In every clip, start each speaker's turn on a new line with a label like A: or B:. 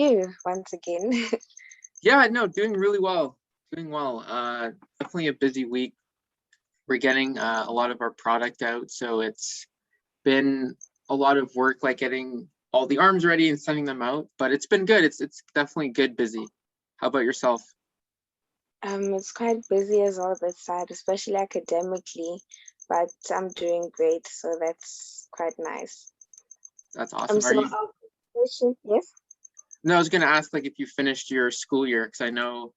A: you once again?
B: Yeah, no, doing really well. Doing well. Definitely a busy week. We're getting a lot of our product out, so it's been a lot of work, like getting all the arms ready and sending them out. But it's been good. It's definitely good, busy. How about yourself?
A: It's quite busy as well this side, especially academically, but I'm doing great, so that's quite nice.
B: That's awesome. Are
A: So
B: you?
A: our question, yes?
B: No, I was gonna ask like if you finished your school year, because I know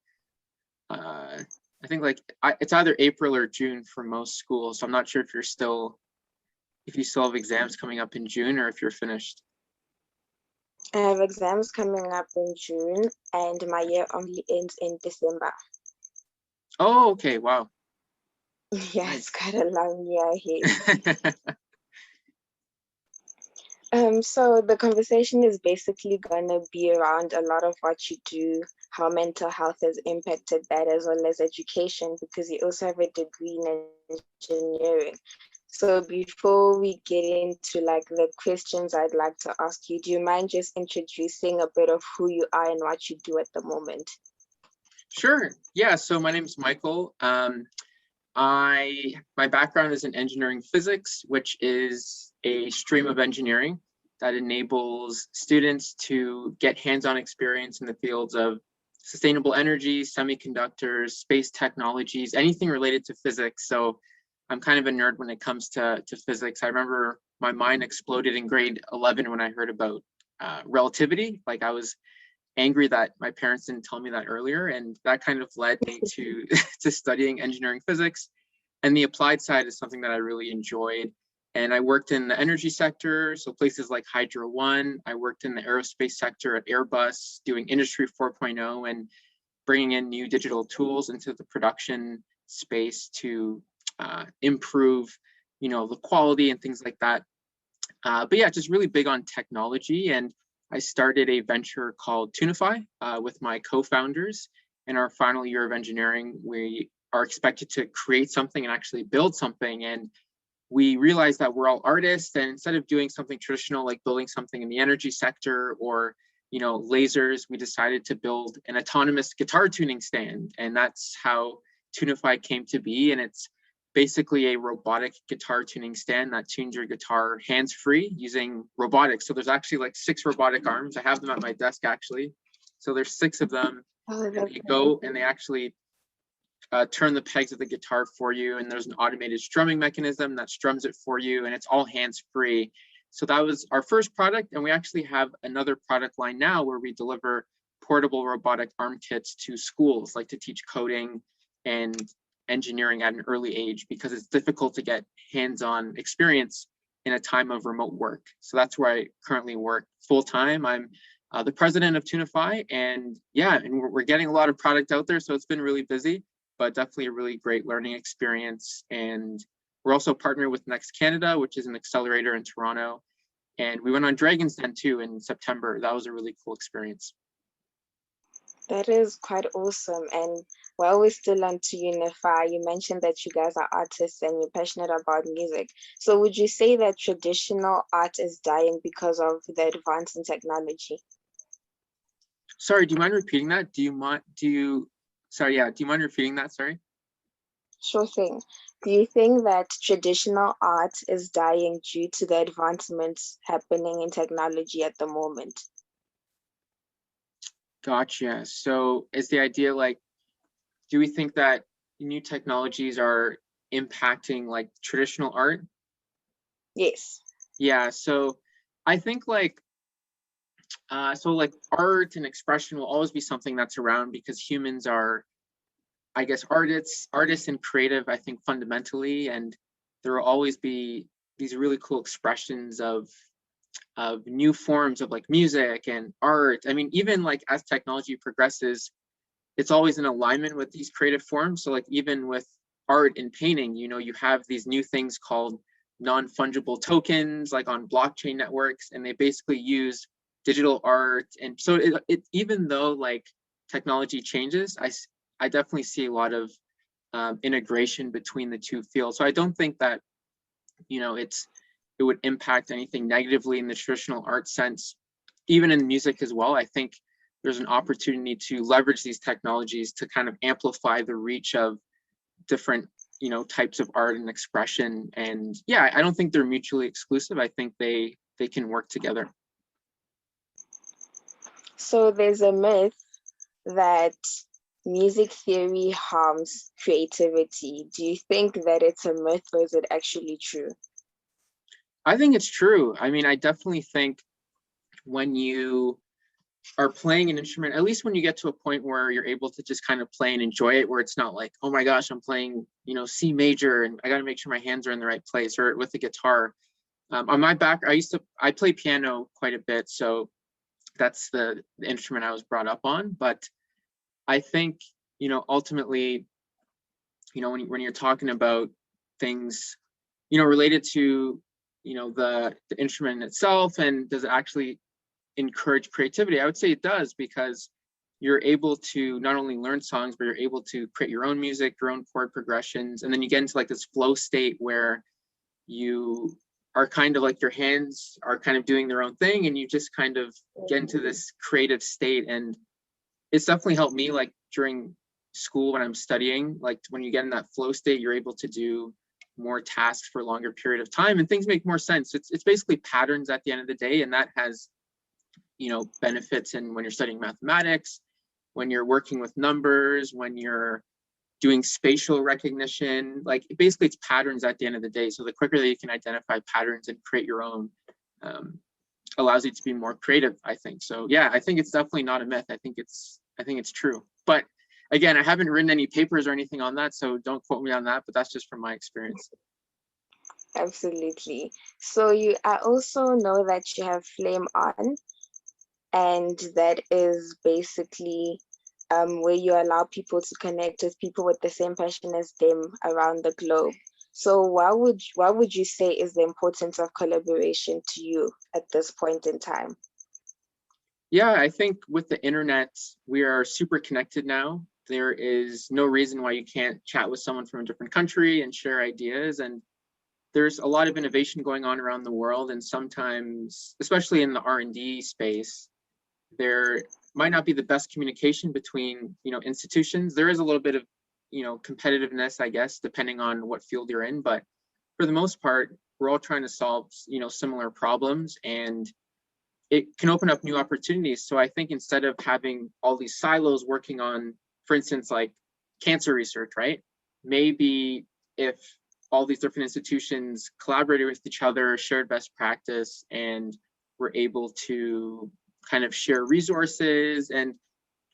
B: I think like it's either April or June for most schools. So I'm not sure if you still have exams coming up in June or if you're finished.
A: I have exams coming up in June, and my year only ends in December.
B: Oh, okay. Wow.
A: Yeah,
B: Nice.
A: it's quite a long year ahead. So the conversation is basically gonna be around a lot of what you do, how mental health has impacted that, as well as education, because you also have a degree in engineering. So before we get into like the questions I'd like to ask you, do you mind just introducing a bit of who you are and what you do at the moment?
B: Sure. Yeah. So my name is Michael. My background is in engineering physics, which is a stream of engineering that enables students to get hands-on experience in the fields of sustainable energy, semiconductors, space technologies, anything related to physics. So I'm kind of a nerd when it comes to physics. I remember my mind exploded in grade 11 when I heard about relativity. Like I was angry that my parents didn't tell me that earlier, and that kind of led me to to studying engineering physics. And the applied side is something that I really enjoyed. And I worked in the energy sector, so places like Hydro One. I worked in the aerospace sector at Airbus, doing Industry 4.0 and bringing in new digital tools into the production space to improve, the quality and things like that. But yeah, just really big on technology. And I started a venture called Tunify with my co-founders. In our final year of engineering, we are expected to create something and actually build something. And we realized that we're all artists, and instead of doing something traditional like building something in the energy sector or lasers, we decided to build an autonomous guitar tuning stand. And that's how Tunify came to be. And it's basically a robotic guitar tuning stand that tunes your guitar hands-free using robotics. So there's actually like 6 robotic arms. I have them at my desk actually. So there's 6 of them. And they go and they actually turn the pegs of the guitar for you. And there's an automated strumming mechanism that strums it for you. And it's all hands-free. So that was our first product. And we actually have another product line now where we deliver portable robotic arm kits to schools, like to teach coding and engineering at an early age, because it's difficult to get hands-on experience in a time of remote work. So that's where I currently work full-time. I'm the president of Tunify, and yeah, and we're getting a lot of product out there. So it's been really busy, but definitely a really great learning experience. And we're also partnered with Next Canada, which is an accelerator in Toronto. And we went on Dragon's Den too in September. That was a really cool experience.
A: That is quite awesome. And while we're still on to Unify, you mentioned that you guys are artists and you're passionate about music. So would you say that traditional art is dying because of the advance in technology?
B: Sorry, do you mind repeating that? Do you mind repeating that? Sorry.
A: Sure thing. Do you think that traditional art is dying due to the advancements happening in technology at the moment?
B: Gotcha. So is the idea like, do we think that new technologies are impacting like traditional art?
A: Yes.
B: Yeah, so I think like art and expression will always be something that's around because humans are, I guess, artists and creative, I think, fundamentally, and there will always be these really cool expressions of new forms of like music and art. I mean, even like as technology progresses, it's always in alignment with these creative forms. So like even with art and painting, you have these new things called non-fungible tokens, like on blockchain networks, and they basically use digital art. And so it even though like technology changes, I definitely see a lot of integration between the two fields. So I don't think that it would impact anything negatively in the traditional art sense, even in music as well. I think there's an opportunity to leverage these technologies to kind of amplify the reach of different, types of art and expression. And yeah, I don't think they're mutually exclusive. I think they can work together.
A: So there's a myth that music theory harms creativity. Do you think that it's a myth, or is it actually true?
B: I think it's true. I mean, I definitely think when you are playing an instrument, at least when you get to a point where you're able to just kind of play and enjoy it, where it's not like, oh my gosh, I'm playing, C major and I got to make sure my hands are in the right place, or with the guitar. On my back, I play piano quite a bit. So that's the instrument I was brought up on. But I think, ultimately, when you're talking about things, related to, the instrument itself, and does it actually encourage creativity? I would say it does, because you're able to not only learn songs, but you're able to create your own music, your own chord progressions. And then you get into like this flow state where you are kind of like, your hands are kind of doing their own thing, and you just kind of get into this creative state. And it's definitely helped me, like during school when I'm studying, like when you get in that flow state, you're able to do more tasks for a longer period of time and things make more sense. It's basically patterns at the end of the day. And that has, benefits in when you're studying mathematics, when you're working with numbers, when you're doing spatial recognition. Like basically it's patterns at the end of the day. So the quicker that you can identify patterns and create your own, allows you to be more creative, I think. So yeah, I think it's definitely not a myth. I think it's true. But again, I haven't written any papers or anything on that, so don't quote me on that, but that's just from my experience.
A: Absolutely. So I also know that you have Flame On, and that is basically where you allow people to connect with people with the same passion as them around the globe. So what would you say is the importance of collaboration to you at this point in time?
B: Yeah, I think with the internet, we are super connected now. There is no reason why you can't chat with someone from a different country and share ideas. And there's a lot of innovation going on around the world. And sometimes, especially in the R&D space, there might not be the best communication between, institutions. There is a little bit of, competitiveness, I guess, depending on what field you're in. But for the most part, we're all trying to solve, similar problems, and it can open up new opportunities. So I think instead of having all these silos working on, for instance, like cancer research, right? Maybe if all these different institutions collaborated with each other, shared best practice, and were able to kind of share resources, and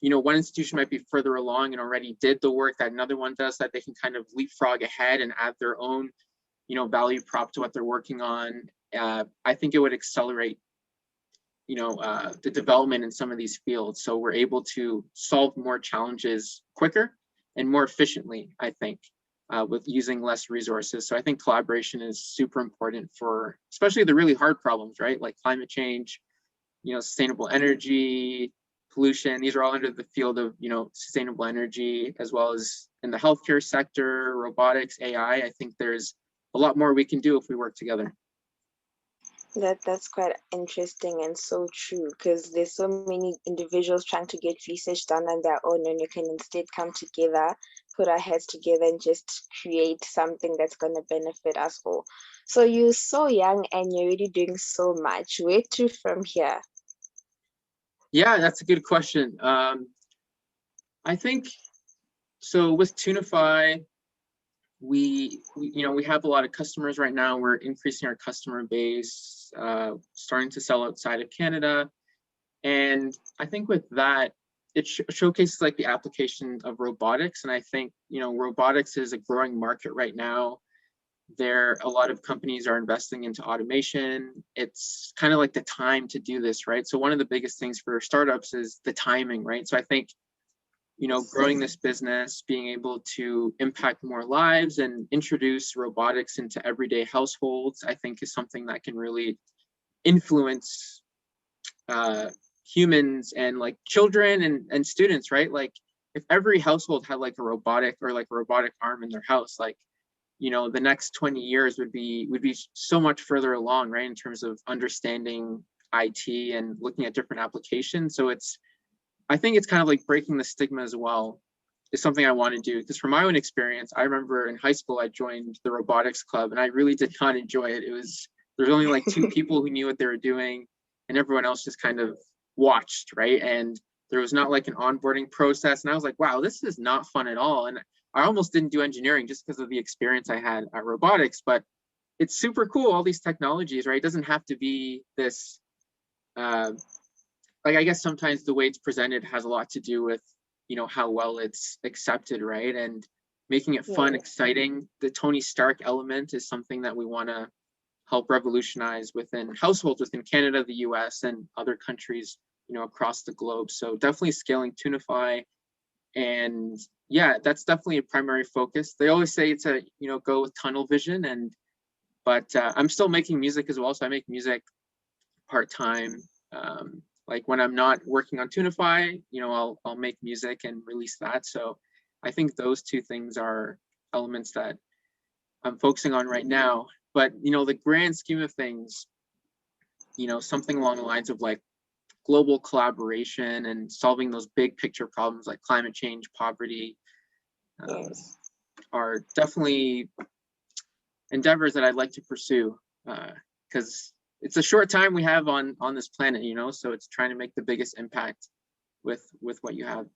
B: one institution might be further along and already did the work that another one does, that they can kind of leapfrog ahead and add their own value prop to what they're working on. I think it would accelerate the development in some of these fields. So we're able to solve more challenges quicker and more efficiently, I think, with using less resources. So I think collaboration is super important for especially the really hard problems, right? Like climate change, sustainable energy, pollution. These are all under the field of, sustainable energy, as well as in the healthcare sector, robotics, AI. I think there's a lot more we can do if we work together.
A: That's quite interesting and so true, because there's so many individuals trying to get research done on their own, and you can instead come together, put our heads together, and just create something that's going to benefit us all. So you're so young and you're already doing so much. Where to from here?
B: Yeah, that's a good question. I think so with Tunify, we have a lot of customers right now. We're increasing our customer base, starting to sell outside of Canada. And I think with that, it showcases like the application of robotics. And I think, robotics is a growing market right now. A lot of companies are investing into automation. It's kind of like the time to do this, right? So one of the biggest things for startups is the timing, right? So I think, growing this business, being able to impact more lives and introduce robotics into everyday households, I think is something that can really influence humans and like children and students, right? Like if every household had like a robotic or like a robotic arm in their house, like, the next 20 years would be so much further along, right? In terms of understanding IT and looking at different applications. So it's I think it's kind of like breaking the stigma as well is something I want to do. Because from my own experience, I remember in high school, I joined the robotics club and I really did not enjoy it. There's only like two people who knew what they were doing and everyone else just kind of watched, right? And there was not like an onboarding process. And I was like, wow, this is not fun at all. And I almost didn't do engineering just because of the experience I had at robotics, but it's super cool, all these technologies, right? It doesn't have to be this, like, I guess sometimes the way it's presented has a lot to do with, how well it's accepted, right? And making it fun, exciting. The Tony Stark element is something that we want to help revolutionize within households within Canada, the US, and other countries, across the globe. So definitely scaling Tunify. And yeah, that's definitely a primary focus. They always say it's a, go with tunnel vision. But I'm still making music as well. So I make music part-time. Like when I'm not working on Tunify, I'll make music and release that. So I think those two things are elements that I'm focusing on right now. But the grand scheme of things, something along the lines of like global collaboration and solving those big picture problems like climate change, poverty, are definitely endeavors that I'd like to pursue, because it's a short time we have on this planet, so it's trying to make the biggest impact with what you have.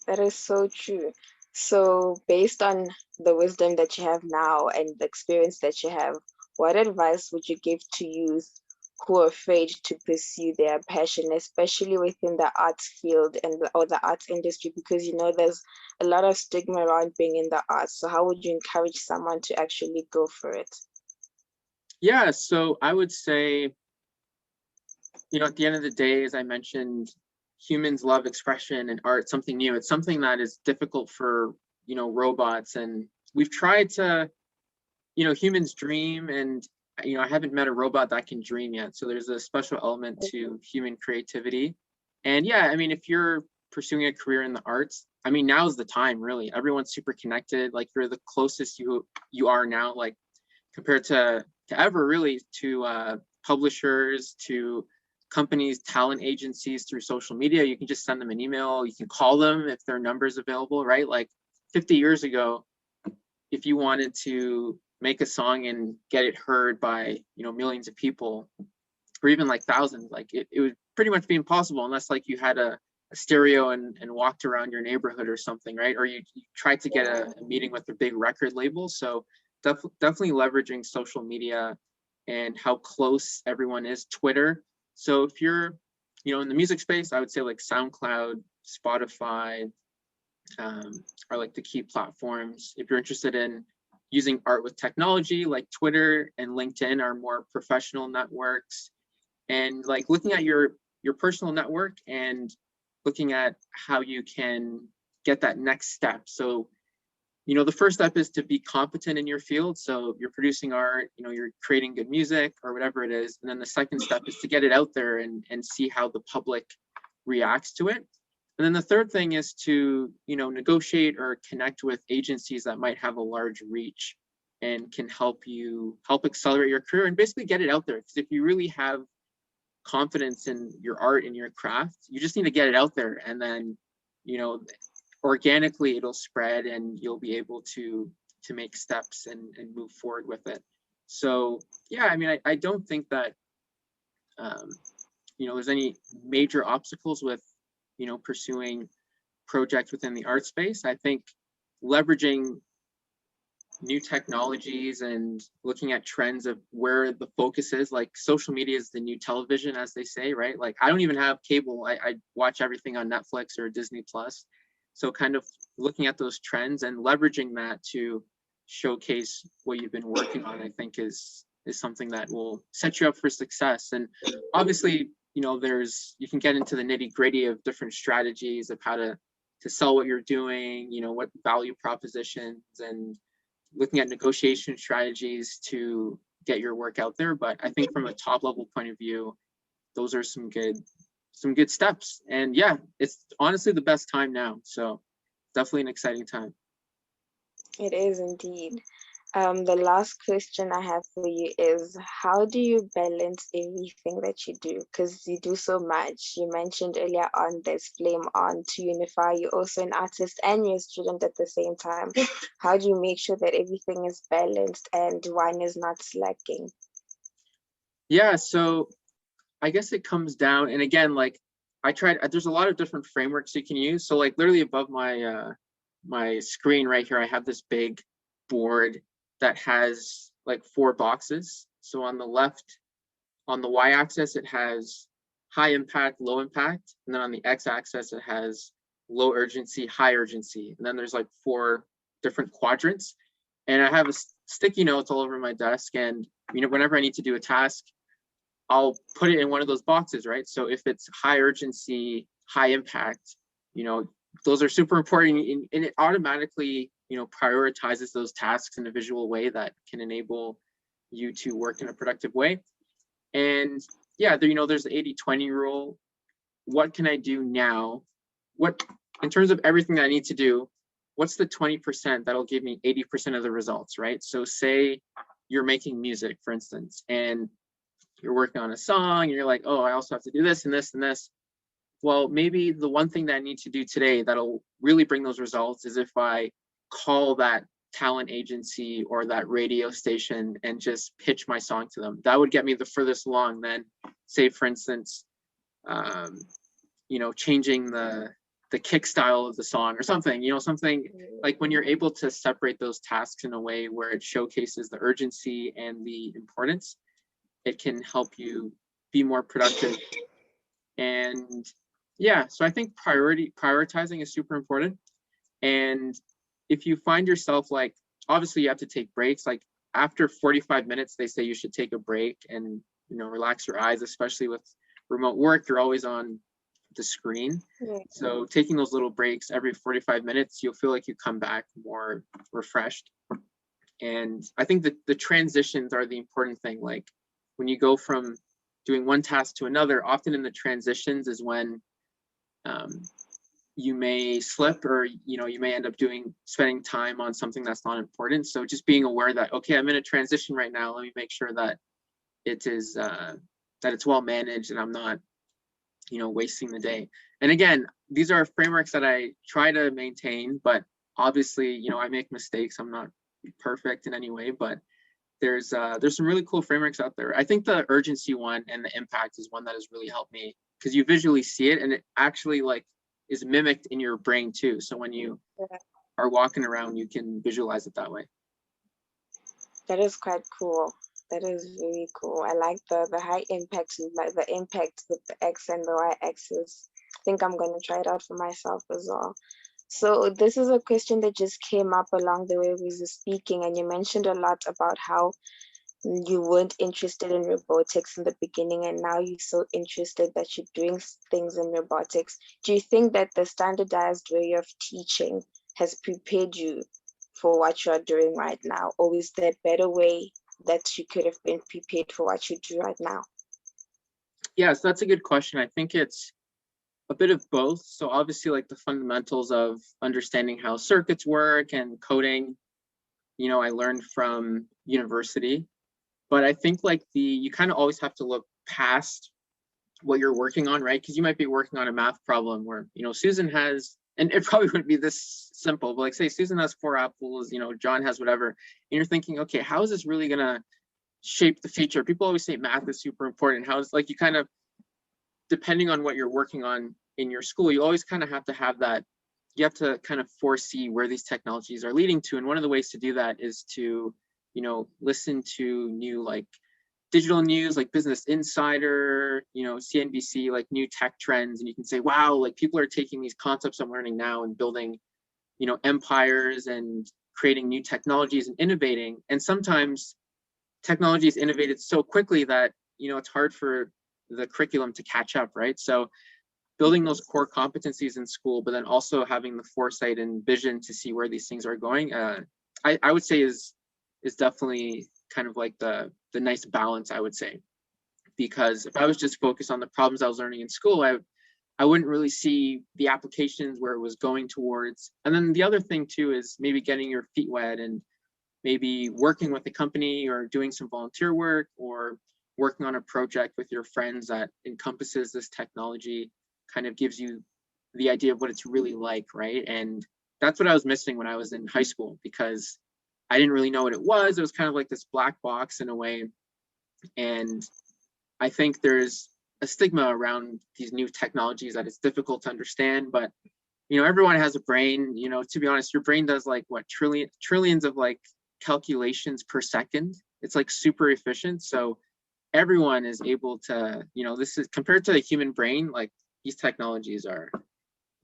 A: That is so true. So based on the wisdom that you have now and the experience that you have, what advice would you give to youth who are afraid to pursue their passion, especially within the arts field or the arts industry? Because there's a lot of stigma around being in the arts. So how would you encourage someone to actually go for it?
B: Yeah, so I would say, at the end of the day, as I mentioned, humans love expression and art, something new. It's something that is difficult for, robots. And we've tried to, humans dream, and, I haven't met a robot that can dream yet. So there's a special element to human creativity. And yeah, I mean, if you're pursuing a career in the arts, I mean, now's the time, really. Everyone's super connected. Like, you're the closest you are now, like, compared to ever, really, to publishers, to companies, talent agencies through social media. You can just send them an email. You can call them if their number's available, right? Like 50 years ago, if you wanted to make a song and get it heard by, millions of people, or even like thousands, like it would pretty much be impossible unless like you had a stereo and walked around your neighborhood or something, right? Or you tried to get a meeting with a big record label. So definitely leveraging social media and how close everyone is. Twitter. So if you're, in the music space, I would say like SoundCloud, Spotify, are like the key platforms. If you're interested in using art with technology, like Twitter and LinkedIn are more professional networks. And like looking at your personal network and looking at how you can get that next step. So, the first step is to be competent in your field. So you're producing art, you're creating good music or whatever it is. And then the second step is to get it out there and see how the public reacts to it. And then the third thing is to, negotiate or connect with agencies that might have a large reach and can help accelerate your career and basically get it out there. Because if you really have confidence in your art and your craft, you just need to get it out there, and then, organically it'll spread and you'll be able to make steps and move forward with it. So yeah, I mean, I don't think that there's any major obstacles with pursuing projects within the art space. I think leveraging new technologies and looking at trends of where the focus is, like social media is the new television, as they say, right? Like I don't even have cable. I watch everything on Netflix or Disney Plus. So kind of looking at those trends and leveraging that to showcase what you've been working on, I think is something that will set you up for success. And obviously, you can get into the nitty gritty of different strategies of how to sell what you're doing, what value propositions, and looking at negotiation strategies to get your work out there. But I think from a top level point of view, those are some good steps. And yeah, it's honestly the best time now. So definitely an exciting time.
A: It is indeed. The last question I have for you is, how do you balance everything that you do? Because you do so much. You mentioned earlier on there's Flame On to Unify. You're also an artist and you're a student at the same time. How do you make sure that everything is balanced and one is not slacking?
B: Yeah, so I guess it comes down, and again, like I tried, there's a lot of different frameworks you can use. So like literally above my my screen right here, I have this big board that has like 4 boxes. So on the left, on the y-axis, it has high impact, low impact, and then on the x-axis, it has low urgency, high urgency, and then there's like 4 different quadrants. And I have a sticky notes all over my desk, and whenever I need to do a task, I'll put it in one of those boxes, right? So if it's high urgency, high impact, those are super important, and it automatically, prioritizes those tasks in a visual way that can enable you to work in a productive way. And yeah, there's the 80-20 rule. What can I do now? What, in terms of everything that I need to do, what's the 20% that'll give me 80% of the results, right? So say you're making music, for instance, and you're working on a song, and you're like, oh, I also have to do this and this and this. Well, maybe the one thing that I need to do today that'll really bring those results is if I call that talent agency or that radio station and just pitch my song to them. That would get me the furthest along than, say, for instance, changing the kick style of the song or something, something like when you're able to separate those tasks in a way where it showcases the urgency and the importance, it can help you be more productive. And yeah, so I think prioritizing is super important. And if you find yourself like, obviously you have to take breaks, like after 45 minutes, they say you should take a break and, relax your eyes, especially with remote work, you're always on the screen.
A: Yeah.
B: So taking those little breaks every 45 minutes, you'll feel like you come back more refreshed. And I think that the transitions are the important thing. Like when you go from doing one task to another, often in the transitions is when you may slip, or you may end up spending time on something that's not important. So just being aware that, okay, I'm in a transition right now, let me make sure that it is that it's well managed and I'm not wasting the day. And again, these are frameworks that I try to maintain, but obviously I make mistakes. I'm not perfect in any way, but there's some really cool frameworks out there. I think the urgency one and the impact is one that has really helped me, because you visually see it and it actually like is mimicked in your brain too. So when you are walking around, you can visualize it that way.
A: That is quite cool. That is really cool. I like the high impact, like the impact with the X and the Y axis. I think I'm going to try it out for myself as well. So this is a question that just came up along the way we were speaking, and you mentioned a lot about how you weren't interested in robotics in the beginning, and now you're so interested that you're doing things in robotics. Do you think that the standardized way of teaching has prepared you for what you are doing right now, or is there a better way that you could have been prepared for what you do right now?
B: Yeah, so that's a good question. I think it's a bit of both. So obviously like the fundamentals of understanding how circuits work and coding, I learned from university. But I think like you kind of always have to look past what you're working on, right? Because you might be working on a math problem where, Susan has, and it probably wouldn't be this simple, but like say Susan has 4 apples, John has whatever, and you're thinking, okay, how is this really gonna shape the future? People always say math is super important. How is, like, you kind of, depending on what you're working on in your school, you always kind of have to have that, you have to kind of foresee where these technologies are leading to. And one of the ways to do that is to, listen to new like digital news, like Business Insider, CNBC, like new tech trends. And you can say, wow, like people are taking these concepts I'm learning now and building, empires and creating new technologies and innovating. And sometimes technology is innovated so quickly that, it's hard for the curriculum to catch up, right? So building those core competencies in school, but then also having the foresight and vision to see where these things are going, I would say is definitely kind of like the nice balance, I would say. Because if I was just focused on the problems I was learning in school, I wouldn't really see the applications where it was going towards. And then the other thing too is maybe getting your feet wet and maybe working with a company or doing some volunteer work or working on a project with your friends that encompasses this technology kind of gives you the idea of what it's really like, right? And that's what I was missing when I was in high school, because I didn't really know what it was. It was kind of like this black box in a way. And I think there's a stigma around these new technologies that it's difficult to understand, but everyone has a brain. To be honest, your brain does like what, trillions of like calculations per second. It's like super efficient. So everyone is able to, this is compared to the human brain, like these technologies are,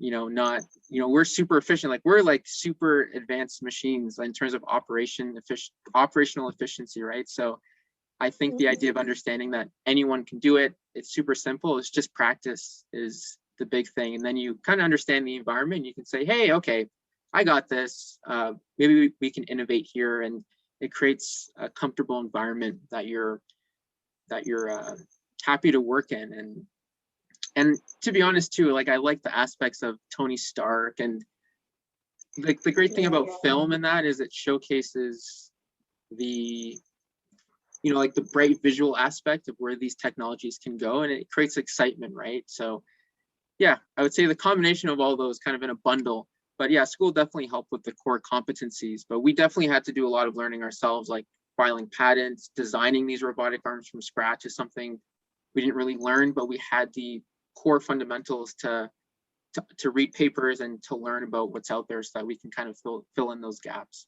B: not, we're super efficient. Like we're like super advanced machines in terms of operational efficiency, right? So I think the idea of understanding that anyone can do it, it's super simple. It's just practice is the big thing. And then you kind of understand the environment. You can say, hey, okay, I got this. Maybe we can innovate here. And it creates a comfortable environment that you're happy to work in. And to be honest too, like I like the aspects of Tony Stark, and like the great thing about film in that is it showcases the like the bright visual aspect of where these technologies can go, and it creates excitement, right? So yeah, I would say the combination of all those kind of in a bundle. But yeah, school definitely helped with the core competencies, but we definitely had to do a lot of learning ourselves, like filing patents, designing these robotic arms from scratch is something we didn't really learn, but we had the core fundamentals to read papers and to learn about what's out there so that we can kind of fill in those gaps.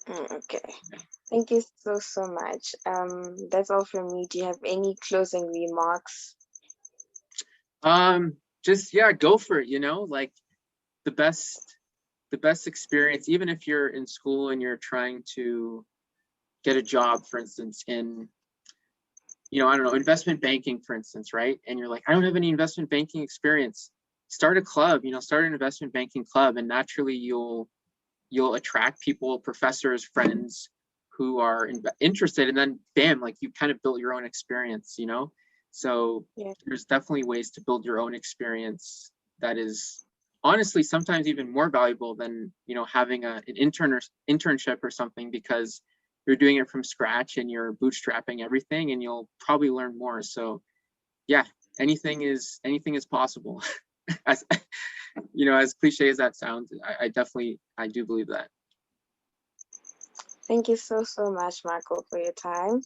A: Okay, thank you so much. That's all from me. Do you have any closing remarks?
B: Just yeah, go for it. Like the best experience, even if you're in school and you're trying to get a job, for instance, in I don't know, investment banking, for instance, right? And you're like, I don't have any investment banking experience. Start a club, start an investment banking club, and naturally you'll attract people, professors, friends who are interested, and then bam, like you kind of built your own experience, So yeah, there's definitely ways to build your own experience that is honestly sometimes even more valuable than having an internship or something, because you're doing it from scratch and you're bootstrapping everything, and you'll probably learn more. So yeah, anything is possible. as as cliche as that sounds, I do believe that.
A: Thank you so much, Marco, for your time.